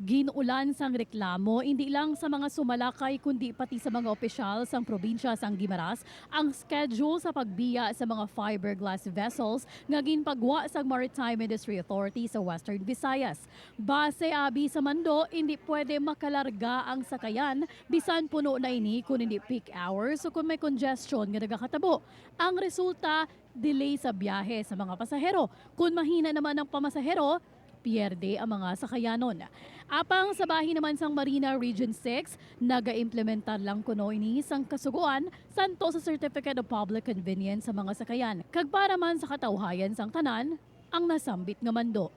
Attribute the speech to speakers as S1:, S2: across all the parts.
S1: Ginuulan sang reklamo hindi lang sa mga sumalakay kundi pati sa mga opisyal sang probinsya sang Guimaras ang schedule sa pagbiya sa mga fiberglass vessels nga ginpagwa sa Maritime Industry Authority sa Western Visayas. Base abi sa Mando, hindi pwede makalarga ang sakayan bisan puno na ini kung hindi peak hours o kung may congestion nga nagakatabo. Ang resulta, delay sa biyahe sa mga pasahero. Kung mahina naman ang pamasahero, pierde ang mga sakayanon. Apang sa bahin naman sang Marina Region 6, naga-implementar lang kuno ini sang kasuguan santo sa Certificate of Public Convenience sa mga sakayan. Kag para man sa katawhayan sang tanan, ang nasambit nga mando.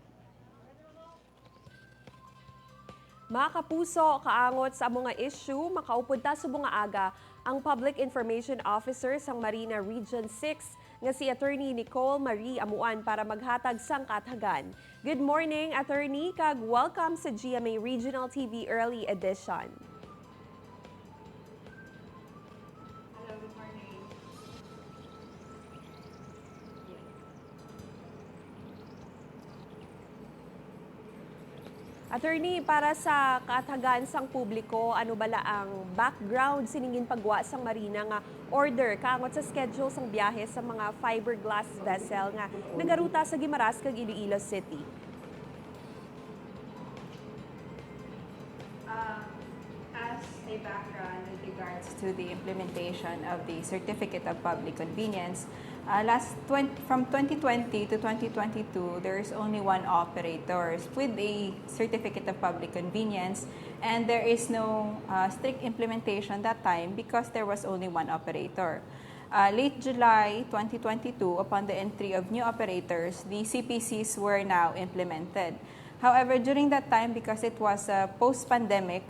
S2: Mga kapuso, kaangot sa mga issue, makaupod ta sa bunga aga ang Public Information Officer sang Marina Region 6 nga si Atty. Nicole Marie Amuan para maghatag sang kathagan. Good morning, Attorney, kag welcome sa GMA Regional TV Early Edition. Attorney, para sa kathagan sang publiko, ano bala ang background siningin pagwa sang Marina nga order kaangot sa schedule sang biyahe sa mga fiberglass vessel nga nagaruta sa Guimaras kag Iloilo City?
S3: As a background with regards to the implementation of the Certificate of Public Convenience, from 2020 to 2022, there is only one operator with a Certificate of Public Convenience, and there is no strict implementation that time because there was only one operator. Late July 2022, upon the entry of new operators, the CPCs were now implemented. However, during that time, because it was post-pandemic,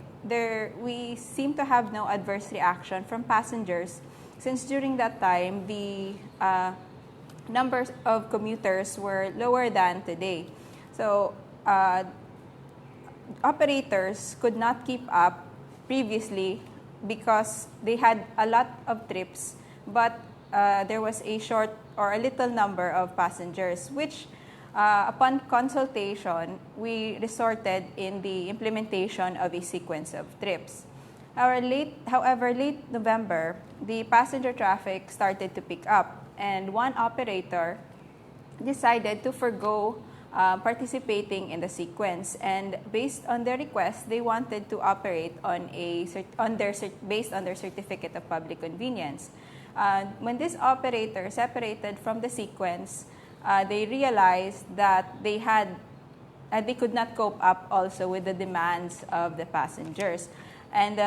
S3: we seem to have no adverse reaction from passengers since during that time, the numbers of commuters were lower than today. So, operators could not keep up previously because they had a lot of trips, but there was a short or a little number of passengers, which upon consultation, we resorted in the implementation of a sequence of trips. However, late November, the passenger traffic started to pick up, and one operator decided to forgo participating in the sequence. And based on their request, they wanted to operate based on their Certificate of Public Convenience. When this operator separated from the sequence, they realized that they could not cope up also with the demands of the passengers. And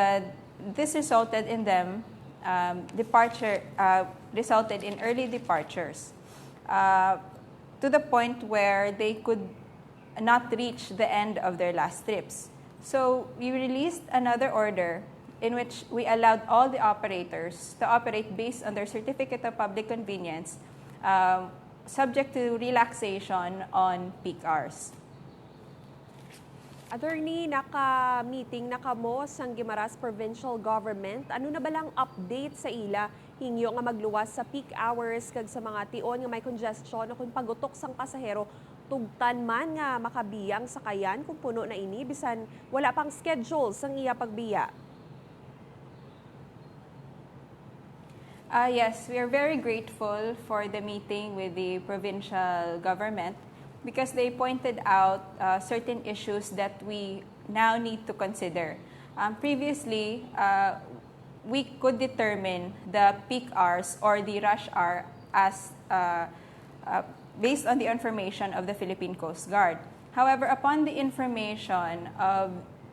S3: this resulted in them resulted in early departures to the point where they could not reach the end of their last trips. So we released another order in which we allowed all the operators to operate based on their Certificate of Public Convenience, subject to relaxation on peak hours.
S2: Attorney, naka-meeting na kamo sang Guimaras Provincial Government. Ano na balang update sa ila hingyo nga magluwas sa peak hours kag sa mga tion nga may congestion o kung pagutok sang pasahero tugtan man nga makabiyang sakayan kung puno na ini bisan wala pang schedule sang iya pagbiya?
S3: Yes, we are very grateful for the meeting with the provincial government because they pointed out certain issues that we now need to consider. Previously, we could determine the peak hours or the rush hour as based on the information of the Philippine Coast Guard. However, upon the information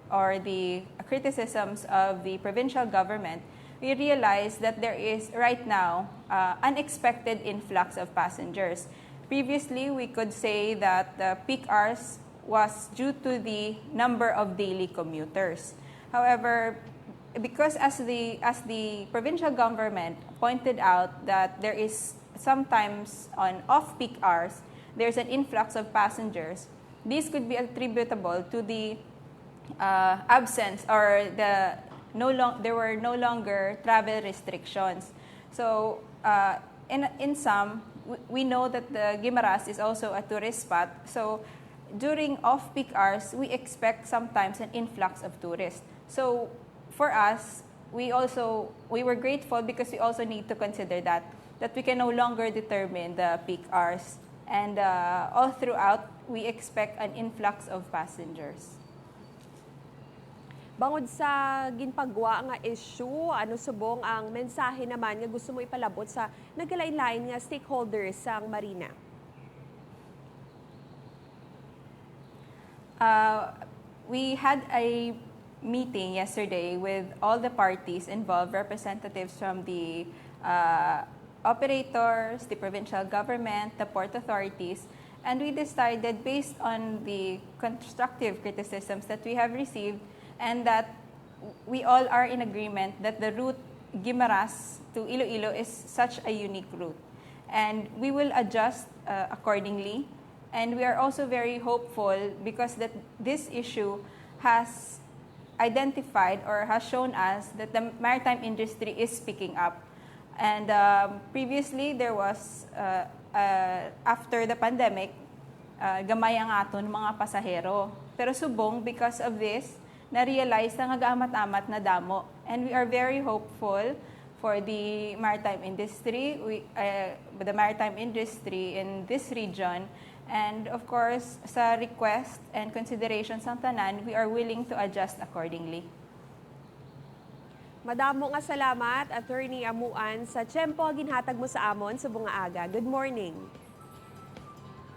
S3: or the criticisms of the provincial government, we realized that there is right now unexpected influx of passengers. Previously, we could say that the peak hours was due to the number of daily commuters. However, because as the provincial government pointed out that there is sometimes on off-peak hours, there's an influx of passengers, this could be attributable to the absence or there were no longer travel restrictions. So in sum, we know that the Guimaras is also a tourist spot. So during off-peak hours, we expect sometimes an influx of tourists. So for us, we were grateful because we also need to consider that we can no longer determine the peak hours. And all throughout, we expect an influx of passengers.
S2: Bangod sa ginpagwa nga issue, ano subong ang mensahe naman nga gusto mo ipalabot sa nagkalain-lain nga stakeholders sa Marina?
S3: We had a meeting yesterday with all the parties involved, representatives from the operators, the provincial government, the port authorities, and we decided based on the constructive criticisms that we have received and that we all are in agreement that the route Guimaras to Iloilo is such a unique route. And we will adjust accordingly. And we are also very hopeful because that this issue has identified or has shown us that the maritime industry is picking up. And previously, there was, after the pandemic, gamay ang aton mga pasahero. Pero subong, because of this, na-realize na nga-amat-amat na damo. And we are very hopeful for the maritime industry, the maritime industry in this region. And of course, sa request and considerations ng tanan, we are willing to adjust accordingly.
S2: Madamo nga salamat, Atty. Amuan, sa tiyempo ginhatag mo sa amon sa bunga aga. Good morning.